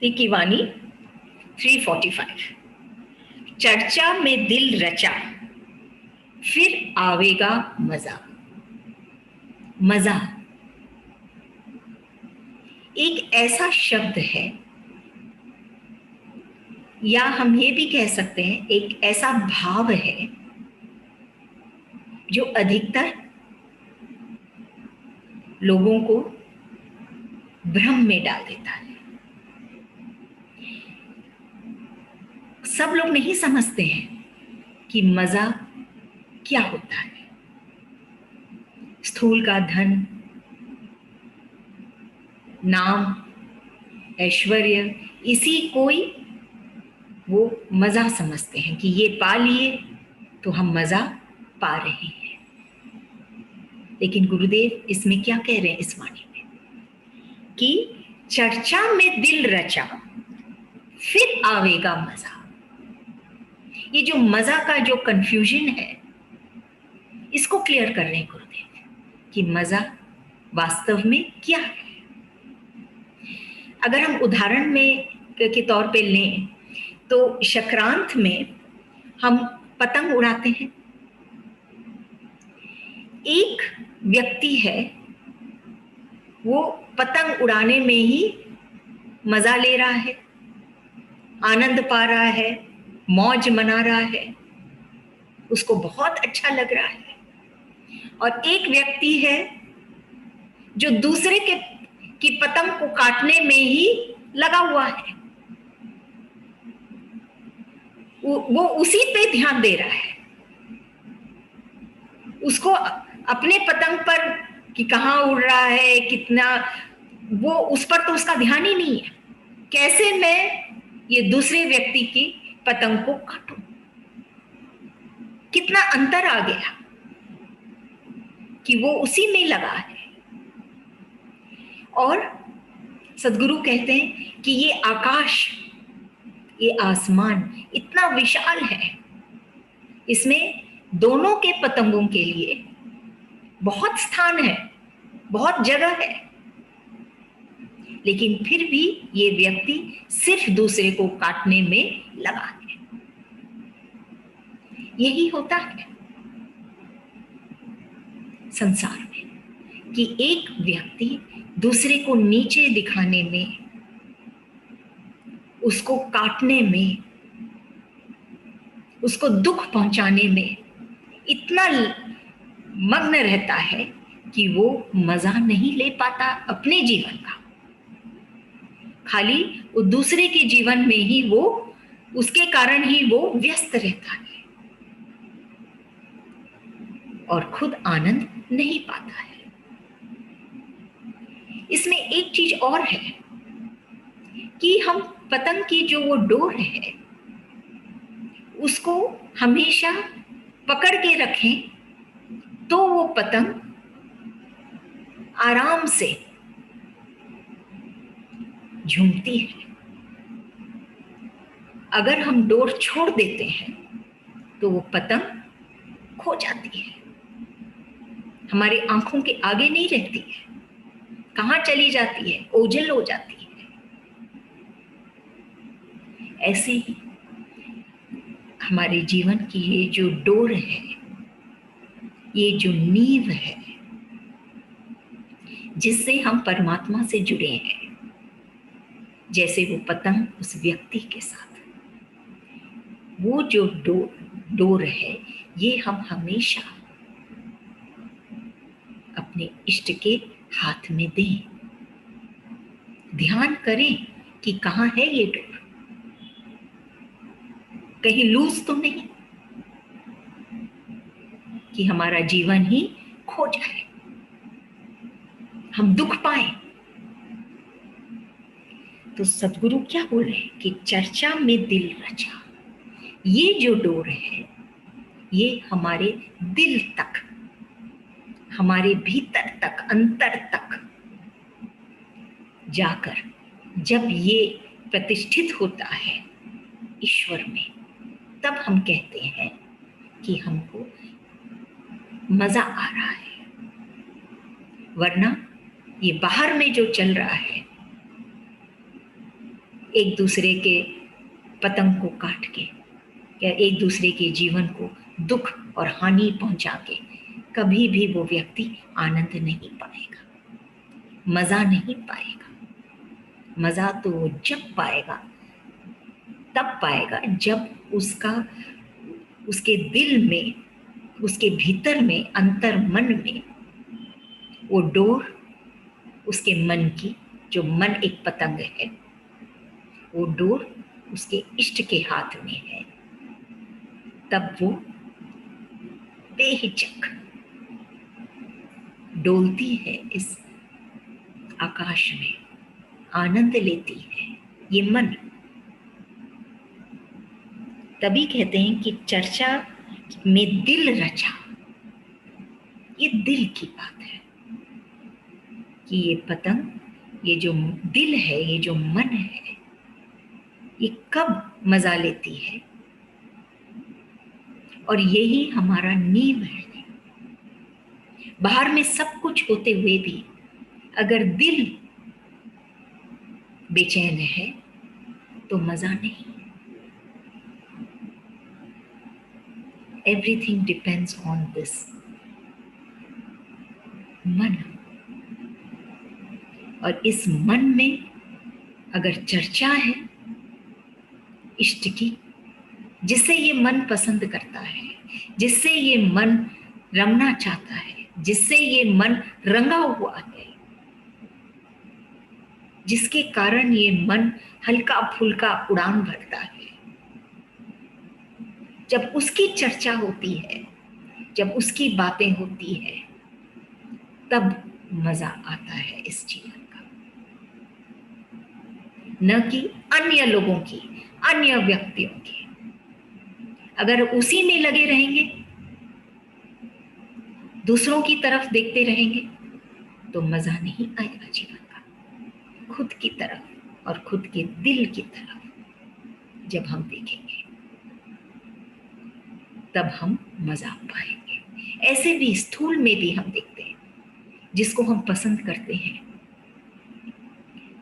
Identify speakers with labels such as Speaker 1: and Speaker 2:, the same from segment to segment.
Speaker 1: की वाणी 345। चर्चा में दिल रचा, फिर आवेगा मजा। मजा एक ऐसा शब्द है, या हम ये भी कह सकते हैं एक ऐसा भाव है जो अधिकतर लोगों को भ्रम में डाल देता है। सब लोग नहीं समझते हैं कि मजा क्या होता है। स्थूल का धन, नाम, ऐश्वर्य, इसी कोई वो मजा समझते हैं कि ये पा लिए तो हम मजा पा रहे हैं। लेकिन गुरुदेव इसमें क्या कह रहे हैं इस वाणी में कि चर्चा में दिल रचा, फिर आवेगा मजा। ये जो मजा का जो कंफ्यूजन है, इसको क्लियर कर रहे हैं गुरुदेव कि मजा वास्तव में क्या है। अगर हम उदाहरण में के तौर पे लें तो संक्रांत में हम पतंग उड़ाते हैं। एक व्यक्ति है, वो पतंग उड़ाने में ही मजा ले रहा है, आनंद पा रहा है, मौज मना रहा है, उसको बहुत अच्छा लग रहा है। और एक व्यक्ति है जो दूसरे की पतंग को काटने में ही लगा हुआ है, वो उसी पे ध्यान दे रहा है। उसको अपने पतंग पर कि कहाँ उड़ रहा है, कितना, वो उस पर तो उसका ध्यान ही नहीं है। कैसे मैं ये दूसरे व्यक्ति की पतंग को काटूं। कितना अंतर आ गया कि वो उसी में लगा है। और सदगुरु कहते हैं कि ये आकाश, ये आसमान इतना विशाल है, इसमें दोनों के पतंगों के लिए बहुत स्थान है, बहुत जगह है, लेकिन फिर भी ये व्यक्ति सिर्फ दूसरे को काटने में लगा है। यही होता है संसार में कि एक व्यक्ति दूसरे को नीचे दिखाने में, उसको काटने में, उसको दुख पहुंचाने में इतना मग्न रहता है कि वो मजा नहीं ले पाता अपने जीवन का। खाली वो दूसरे के जीवन में ही वो, उसके कारण ही वो व्यस्त रहता है और खुद आनंद नहीं पाता है। इसमें एक चीज और है कि हम पतंग की जो वो डोर है, उसको हमेशा पकड़ के रखें तो वो पतंग आराम से झूमती है। अगर हम डोर छोड़ देते हैं तो वो पतंग खो जाती है, हमारी आंखों के आगे नहीं रहती है, कहाँ चली जाती है, ओझल हो जाती है। ऐसे ही हमारे जीवन की ये जो डोर है, ये जो नींव है जिससे हम परमात्मा से जुड़े हैं, जैसे वो पतंग उस व्यक्ति के साथ, वो जो डोर है, ये हम हमेशा अपने इष्ट के हाथ में दें। ध्यान करें कि कहाँ है ये डोर, कहीं लूज तो नहीं कि हमारा जीवन ही खो जाए, हम दुख पाए। तो सदगुरु क्या बोल रहे हैं कि चर्चा में दिल रचा, ये जो डोर है, ये हमारे दिल तक, हमारे भीतर तक, अंतर तक जाकर जब ये प्रतिष्ठित होता है ईश्वर में, तब हम कहते हैं कि हमको मजा आ रहा है। वरना ये बाहर में जो चल रहा है, एक दूसरे के पतंग को काट के या एक दूसरे के जीवन को दुख और हानि पहुंचा के कभी भी वो व्यक्ति आनंद नहीं पाएगा, मजा नहीं पाएगा। मजा तो वो जब पाएगा, तब पाएगा जब उसके दिल में, उसके भीतर में, अंतर मन में वो डोर उसके मन की, जो मन एक पतंग है, वो डोर उसके इष्ट के हाथ में है, तब वो बेहिचक डोलती है इस आकाश में, आनंद लेती है ये मन। तभी कहते हैं कि चर्चा में दिल रचा। ये दिल की बात है कि ये पतंग, ये जो दिल है, ये जो मन है, ये कब मजा लेती है। और यही हमारा नींव है। बाहर में सब कुछ होते हुए भी अगर दिल बेचैन है तो मजा नहीं। एवरीथिंग डिपेंड्स ऑन दिस मन। और इस मन में अगर चर्चा है इष्ट की, जिससे ये मन पसंद करता है, जिससे ये मन रमना चाहता है, जिससे ये मन रंगा हुआ है, जिसके कारण ये मन हल्का फुल्का उड़ान भरता है, जब उसकी चर्चा होती है, जब उसकी बातें होती है, तब मजा आता है इस जीवन का। न कि अन्य लोगों की, अन्य व्यक्तियों की। अगर उसी में लगे रहेंगे, दूसरों की तरफ देखते रहेंगे, तो मजा नहीं आएगा जीवन का। खुद की तरफ और खुद के दिल की तरफ जब हम देखेंगे, तब हम मजा पाएंगे। ऐसे भी स्थूल में भी हम देखते हैं, जिसको हम पसंद करते हैं,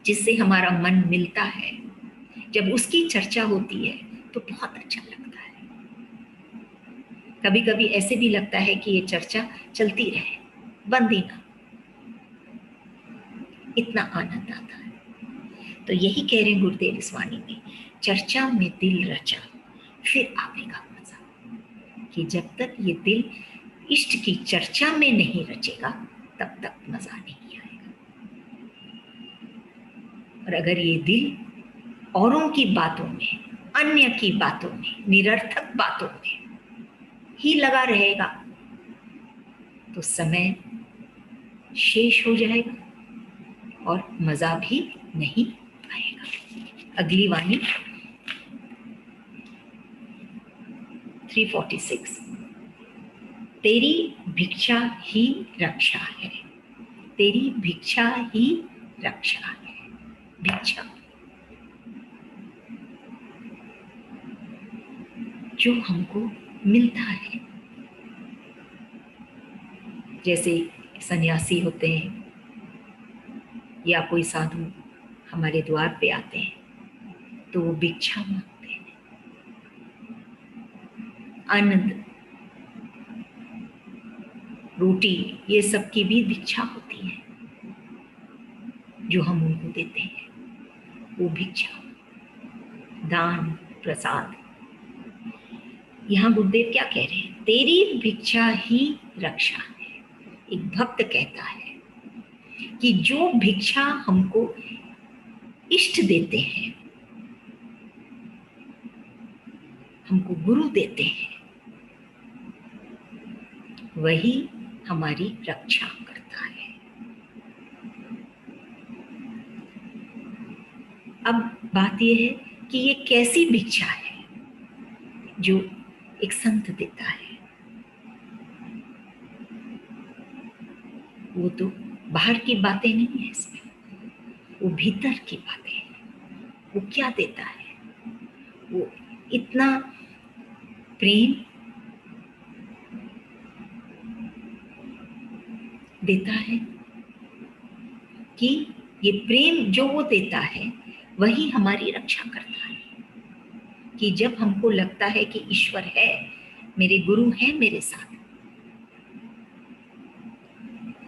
Speaker 1: जिससे हमारा मन मिलता है, जब उसकी चर्चा होती है तो बहुत अच्छा लगता है। कभी कभी ऐसे भी लगता है कि ये चर्चा चलती रहे, बंद ही ना, इतना आनंद आता है। तो यही कह रहे हैं गुरुदेव इस वाणी में, चर्चा में दिल रचा फिर आवेगा मजा। कि जब तक ये दिल इष्ट की चर्चा में नहीं रचेगा, तब तक मजा नहीं आएगा। और अगर ये दिल औरों की बातों में, अन्य की बातों में, निरर्थक बातों में ही लगा रहेगा, तो समय शेष हो जाएगा और मजा भी नहीं आएगा। अगली वाणी 346। तेरी भिक्षा ही रक्षा है, तेरी भिक्षा ही रक्षा है। भिक्षा जो हमको मिलता है, जैसे सन्यासी होते हैं या कोई साधु हमारे द्वार पे आते हैं, तो वो भिक्षा मांगते हैं। अन्न, रोटी, ये सब की भी भिक्षा होती है जो हम उनको देते हैं, वो भिक्षा, दान, प्रसाद। यहाँ गुरुदेव क्या कह रहे हैं? तेरी भिक्षा ही रक्षा है। एक भक्त कहता है कि जो भिक्षा हमको इष्ट देते हैं, हमको गुरु देते हैं, वही हमारी रक्षा करता है। अब बात यह है कि ये कैसी भिक्षा है जो एक संत देता है। वो तो बाहर की बातें नहीं है इसमें, वो भीतर की बातें हैं। वो क्या देता है? वो इतना प्रेम देता है कि ये प्रेम जो वो देता है, वही हमारी रक्षा करता है। कि जब हमको लगता है कि ईश्वर है, मेरे गुरु हैं मेरे साथ,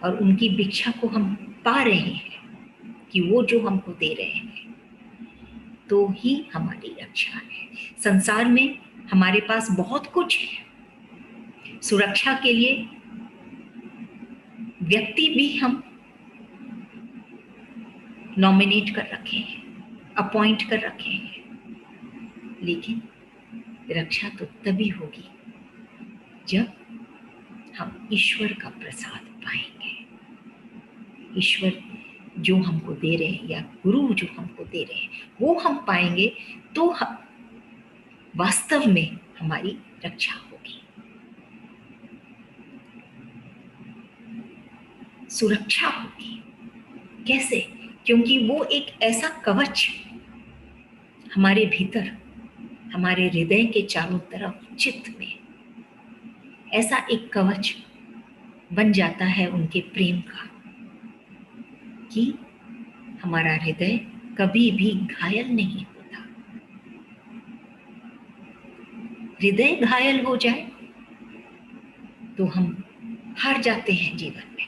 Speaker 1: और उनकी भिक्षा को हम पा रहे हैं कि वो जो हमको दे रहे हैं, तो ही हमारी रक्षा है। संसार में हमारे पास बहुत कुछ है। सुरक्षा के लिए व्यक्ति भी हम नॉमिनेट कर रखे हैं, अपॉइंट कर रखे हैं, लेकिन रक्षा तो तभी होगी जब हम ईश्वर का प्रसाद पाएंगे। ईश्वर जो हमको दे रहे हैं या गुरु जो हमको दे रहे हैं वो हम पाएंगे, तो हम वास्तव में हमारी रक्षा होगी, सुरक्षा होगी। कैसे? क्योंकि वो एक ऐसा कवच हमारे भीतर, हमारे हृदय के चारों तरफ, चित्त में ऐसा एक कवच बन जाता है उनके प्रेम का, कि हमारा हृदय कभी भी घायल नहीं होता। हृदय घायल हो जाए तो हम हार जाते हैं, जीवन में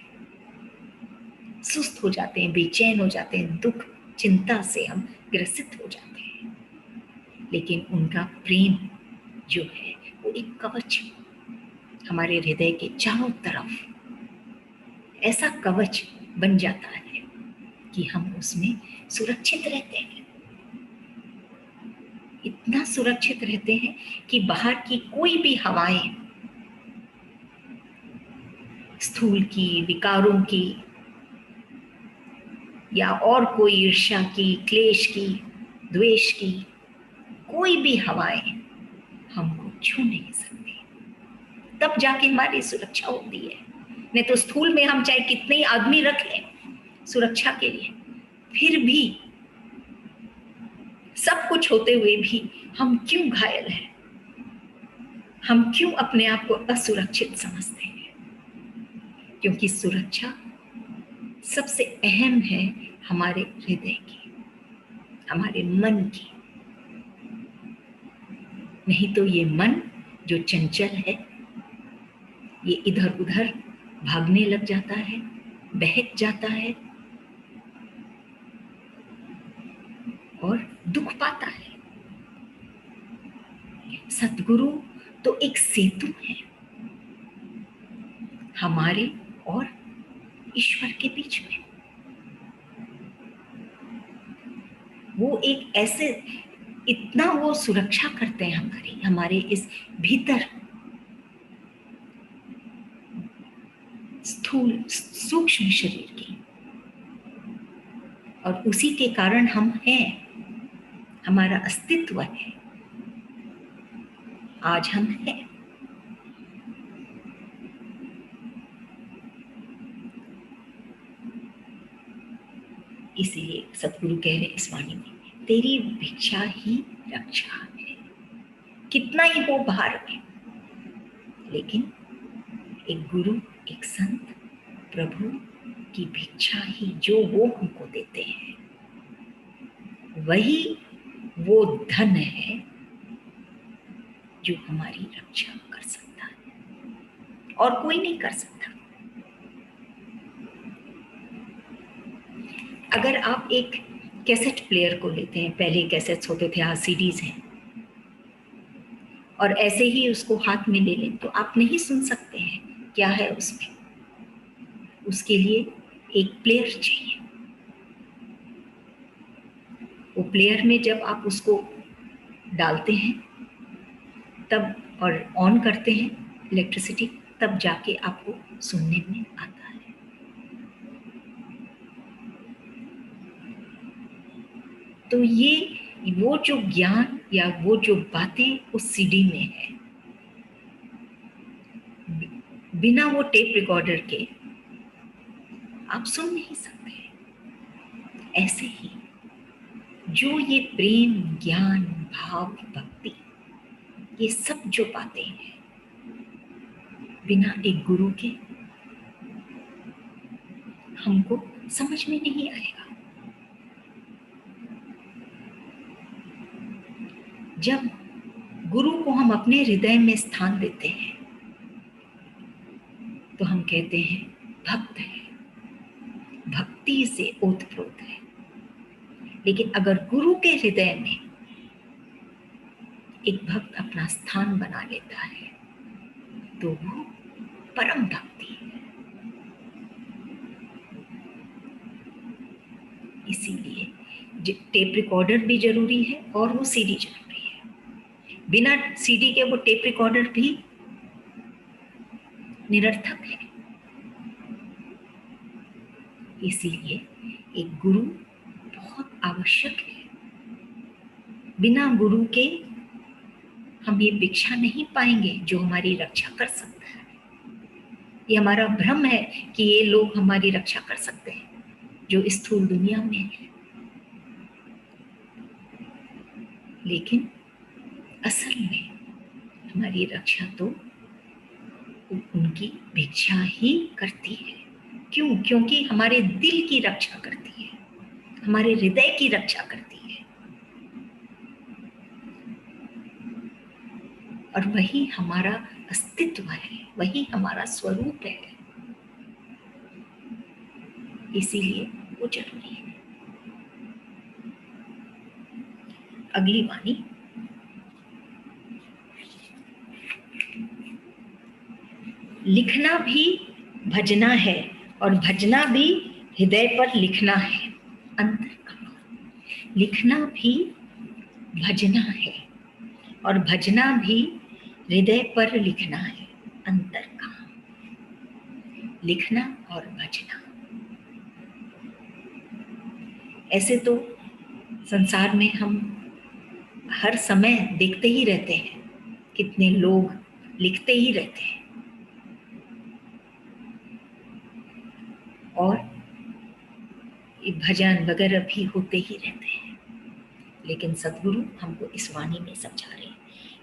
Speaker 1: सुस्त हो जाते हैं, बेचैन हो जाते हैं, दुख चिंता से हम ग्रसित हो जाते हैं। लेकिन उनका प्रेम जो है वो एक कवच हमारे हृदय के चारों तरफ ऐसा कवच बन जाता है कि हम उसमें सुरक्षित रहते हैं। इतना सुरक्षित रहते हैं कि बाहर की कोई भी हवाएं, स्थूल की, विकारों की, या और कोई ईर्ष्या की, क्लेश की, द्वेष की, कोई भी हवाएं हमको छू नहीं सकती। तब जाके हमारी सुरक्षा होती है। नहीं तो स्थूल में हम चाहे कितने ही आदमी रख लें सुरक्षा के लिए, फिर भी सब कुछ होते हुए भी हम क्यों घायल हैं? हम क्यों अपने आप को असुरक्षित समझते हैं? क्योंकि सुरक्षा सबसे अहम है हमारे हृदय की, हमारे मन की। नहीं तो ये मन जो चंचल है, ये इधर उधर भागने लग जाता है, बहक जाता है और दुख पाता है। सतगुरु तो एक सेतु है हमारे और ईश्वर के बीच में। वो एक ऐसे, इतना वो सुरक्षा करते हैं हमारे इस भीतर स्थूल सूक्ष्म शरीर की, और उसी के कारण हम हैं, हमारा अस्तित्व है, आज हम हैं। इसीलिए सतगुरु कह रहे इस वाणी में, तेरी भिक्षा ही रक्षा है। कितना ही हो बाहर में, लेकिन एक गुरु, एक संत, प्रभु की भिक्षा ही जो वो हमको देते हैं, वही वो धन है जो हमारी रक्षा कर सकता है, और कोई नहीं कर सकता। अगर आप एक कैसेट प्लेयर को लेते हैं, पहले कैसेट्स होते थे, आज सीडीज हैं, और ऐसे ही उसको हाथ में ले लें तो आप नहीं सुन सकते हैं क्या है उसमें। उसके लिए एक प्लेयर चाहिए। वो प्लेयर में जब आप उसको डालते हैं तब, और ऑन करते हैं इलेक्ट्रिसिटी, तब जाके आपको सुनने में आता है। तो ये वो जो ज्ञान या वो जो बातें उस सीडी में है, बिना वो टेप रिकॉर्डर के आप सुन नहीं सकते। ऐसे ही जो ये प्रेम, ज्ञान, भाव, भक्ति, ये सब जो बातें हैं, बिना एक गुरु के हमको समझ में नहीं आएगा। जब गुरु को हम अपने हृदय में स्थान देते हैं तो हम कहते हैं भक्त है, भक्ति से ओतप्रोत है। लेकिन अगर गुरु के हृदय में एक भक्त अपना स्थान बना लेता है तो वो परम भक्ति है। इसीलिए टेप रिकॉर्डर भी जरूरी है और वो सीडी जरूरी है। बिना सीडी के वो टेप रिकॉर्डर भी निरर्थक है। इसीलिए एक गुरु बहुत आवश्यक है। बिना गुरु के हम ये भिक्षा नहीं पाएंगे जो हमारी रक्षा कर सकता है। ये हमारा भ्रम है कि ये लोग हमारी रक्षा कर सकते हैं जो स्थूल दुनिया में है, लेकिन असल में हमारी रक्षा तो उनकी भिक्षा ही करती है। क्यों? क्योंकि हमारे दिल की रक्षा करती है, हमारे हृदय की रक्षा करती है, और वही हमारा अस्तित्व है, वही हमारा स्वरूप है। इसीलिए वो जरूरी है। अगली वाणी, लिखना भी भजना है और भजना भी हृदय पर लिखना है। अंतर का, लिखना भी भजना है और भजना भी हृदय पर लिखना है। अंतर का, लिखना और भजना। ऐसे तो संसार में हम हर समय देखते ही रहते हैं, कितने लोग लिखते ही रहते हैं और भजन वगैरह भी होते ही रहते हैं। लेकिन सदगुरु हमको इस वाणी में समझा रहे हैं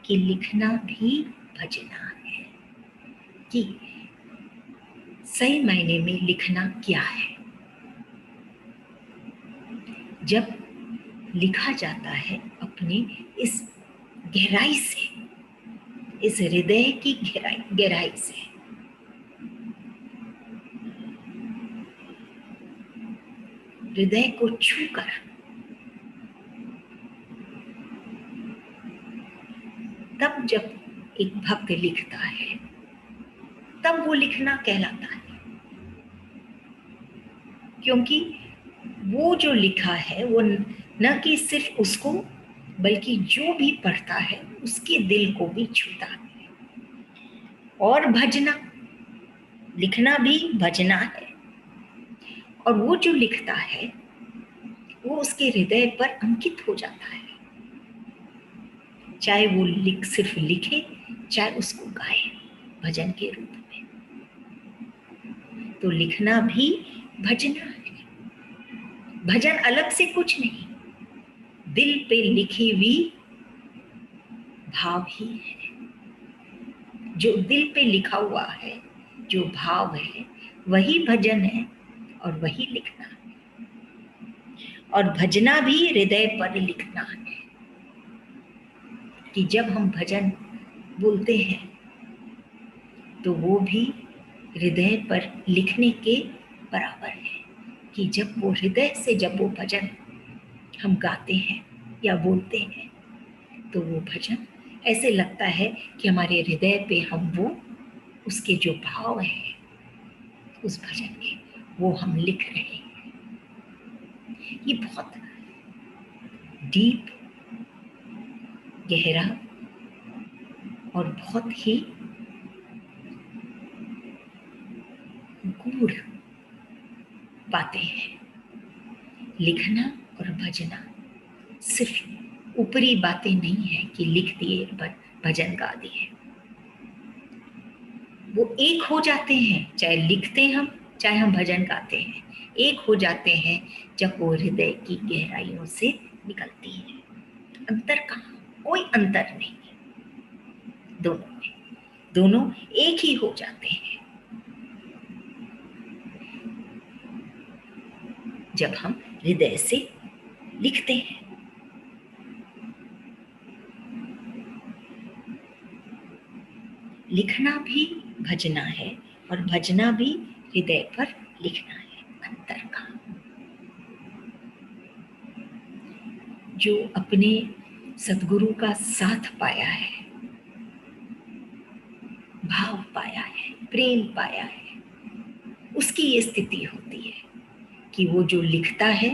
Speaker 1: कि लिखना भी भजना है। कि सही मायने में लिखना क्या है? जब लिखा जाता है अपने इस गहराई से, इस हृदय की गहराई से, हृदय को छूकर, तब जब एक भक्त लिखता है तब वो लिखना कहलाता है। क्योंकि वो जो लिखा है वो न कि सिर्फ उसको बल्कि जो भी पढ़ता है उसके दिल को भी छूता है। और भजना, लिखना भी भजना है, और वो जो लिखता है वो उसके हृदय पर अंकित हो जाता है। चाहे वो सिर्फ लिखे, चाहे उसको गाए भजन के रूप में। तो लिखना भी भजना है। भजन अलग से कुछ नहीं, दिल पे लिखी हुई भाव ही है। जो दिल पे लिखा हुआ है, जो भाव है, वही भजन है और वही लिखना है। और भजना भी हृदय पर लिखना है। कि जब हम भजन बोलते हैं तो वो भी हृदय पर लिखने के बराबर है। कि जब वो हृदय से जब वो भजन हम गाते हैं या बोलते हैं तो वो भजन ऐसे लगता है कि हमारे हृदय पे हम वो उसके जो भाव हैं उस भजन के, वो हम लिख रहे हैं। ये बहुत डीप, गहरा और बहुत ही गूढ़ बातें हैं। लिखना और भजना सिर्फ ऊपरी बातें नहीं है कि लिख दिए भजन गा दिए। वो एक हो जाते हैं, चाहे लिखते हम चाहे हम भजन गाते हैं, एक हो जाते हैं जब वो हृदय की गहराइयों से निकलती है। अंतर कहाँ? कोई अंतर नहीं दोनों में, दोनों एक ही हो जाते हैं जब हम हृदय से लिखते हैं। लिखना भी भजना है और भजना भी हृदय पर लिखना है अंतर का। जो अपने सद्गुरु का साथ पाया है, भाव पाया है, प्रेम पाया है, उसकी ये स्थिति होती है कि वो जो लिखता है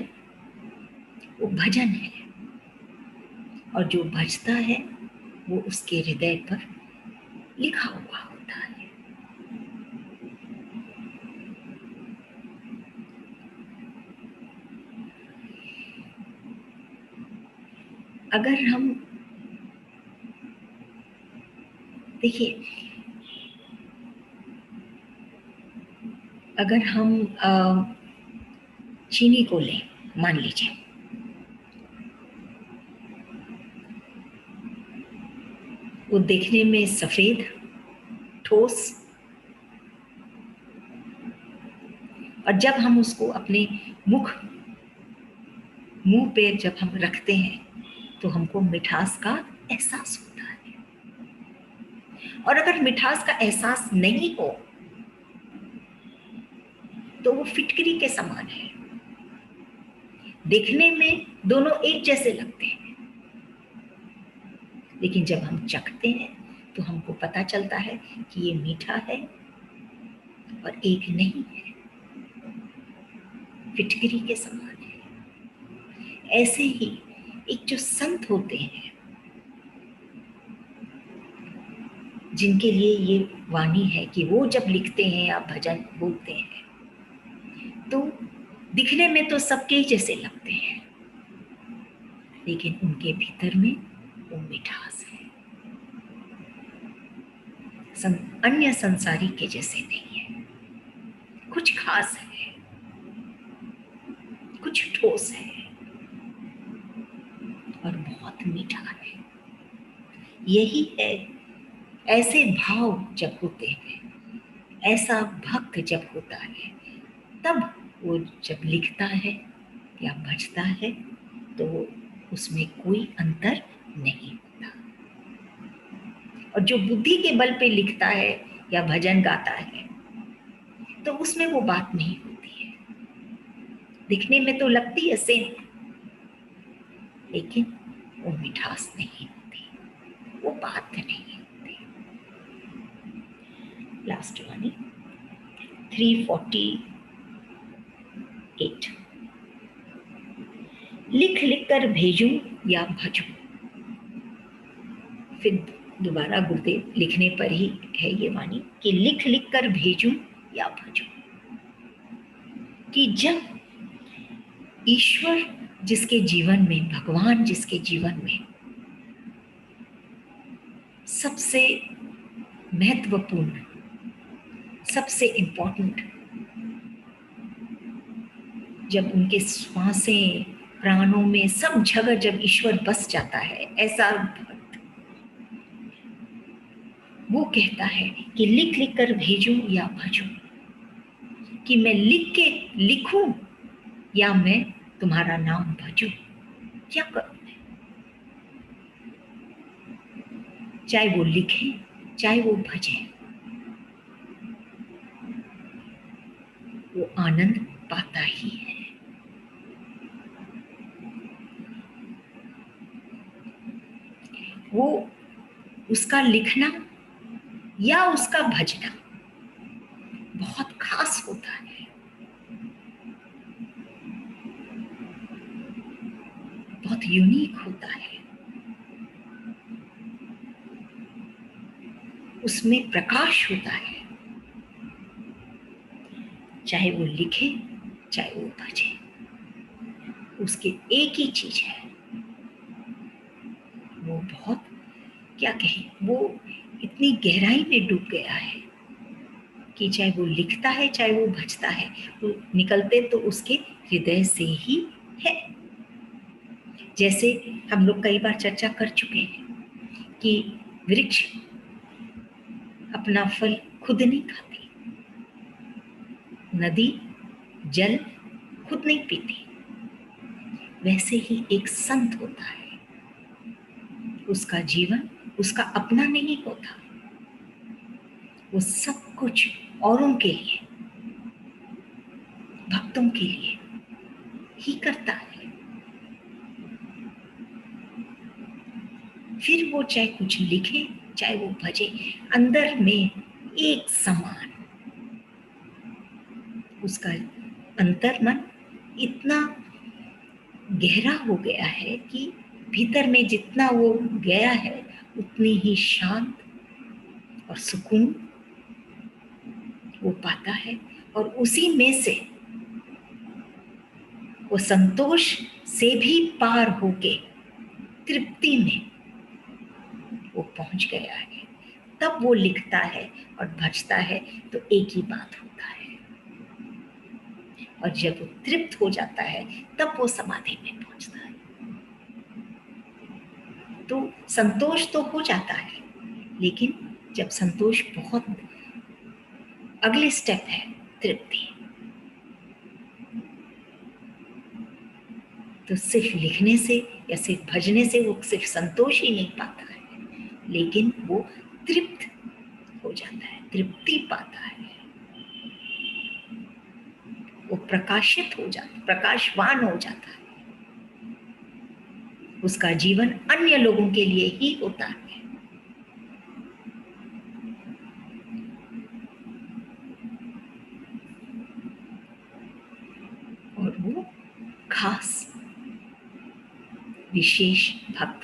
Speaker 1: वो भजन है और जो भजता है वो उसके हृदय पर लिखा हुआ होता है। अगर हम देखिए, अगर हम चीनी को लें, मान लीजिए, वो देखने में सफेद, ठोस, और जब हम उसको अपने मुंह पे जब हम रखते हैं तो हमको मिठास का एहसास होता है। और अगर मिठास का एहसास नहीं हो तो वो फिटकरी के समान है। देखने में दोनों एक जैसे लगते हैं, लेकिन जब हम चखते हैं तो हमको पता चलता है कि ये मीठा है और एक नहीं है, फिटकरी के समान है। ऐसे ही एक जो संत होते हैं जिनके लिए ये वाणी है कि वो जब लिखते हैं या भजन बोलते हैं तो दिखने में तो सबके ही जैसे लगते हैं, लेकिन उनके भीतर में वो मिठास है, अन्य संसारी के जैसे नहीं है। कुछ खास है, कुछ ठोस है और बहुत मीठा है। यही है, ऐसे भाव जब होते हैं, ऐसा भक्त जब होता है, तब वो जब लिखता है या भजता है तो उसमें कोई अंतर नहीं होता। और जो बुद्धि के बल पे लिखता है या भजन गाता है तो उसमें वो बात नहीं होती है। दिखने में तो लगती है सेम, लेकिन वो मिठास नहीं होती, वो बात नहीं होती। लास्ट वाली 348, लिख लिख कर भेजूं या भजूं। फिर दोबारा गुरुदेव लिखने पर ही है ये वाणी कि लिख लिख कर भेजूं या भजूं। कि जब ईश्वर जिसके जीवन में, भगवान जिसके जीवन में सबसे महत्वपूर्ण, सबसे इम्पोर्टेंट, जब उनके श्वासें, प्राणों में सब जगह जब ईश्वर बस जाता है, ऐसा भक्त वो कहता है कि लिख लिख कर भेजूं या भजूं। कि मैं लिख के लिखूं या मैं तुम्हारा नाम भजूं, क्या करूं मैं? चाहे वो लिखे चाहे वो भजे, वो आनंद पाता ही है। वो उसका लिखना या उसका भजना बहुत खास होता है, बहुत यूनिक होता है। उसमें प्रकाश होता है, चाहे वो लिखे चाहे वो भजे, उसके एक ही चीज है, वो बहुत, क्या कहें, वो इतनी गहराई में डूब गया है कि चाहे वो लिखता है चाहे वो भजता है, वो निकलते तो उसके हृदय से ही है। जैसे हम लोग कई बार चर्चा कर चुके हैं कि वृक्ष अपना फल खुद नहीं खाती, नदी जल खुद नहीं पीती, वैसे ही एक संत होता है, उसका जीवन उसका अपना नहीं होता, वो सब कुछ औरों के लिए, भक्तों के लिए ही करता है। फिर वो चाहे कुछ लिखे, चाहे वो भजे, अंदर में एक समान उसका अंतर मन इतना गहरा हो गया है कि भीतर में जितना वो गया है उतनी ही शांत और सुकून वो पाता है। और उसी में से वो संतोष से भी पार होके तृप्ति में वो पहुंच गया है। तब वो लिखता है और भजता है तो एक ही बात होता है। और जब वो तृप्त हो जाता है तब वो समाधि में पहुंचता है। तो संतोष तो हो जाता है, लेकिन जब संतोष बहुत अगले स्टेप है तृप्ति, तो सिर्फ लिखने से या सिर्फ भजने से वो सिर्फ संतोष ही नहीं पाता है, लेकिन वो तृप्त हो जाता है, तृप्ति पाता है। वो प्रकाशित हो जाता, प्रकाशवान हो जाता है। उसका जीवन अन्य लोगों के लिए ही होता है। और वो खास विशेष भक्त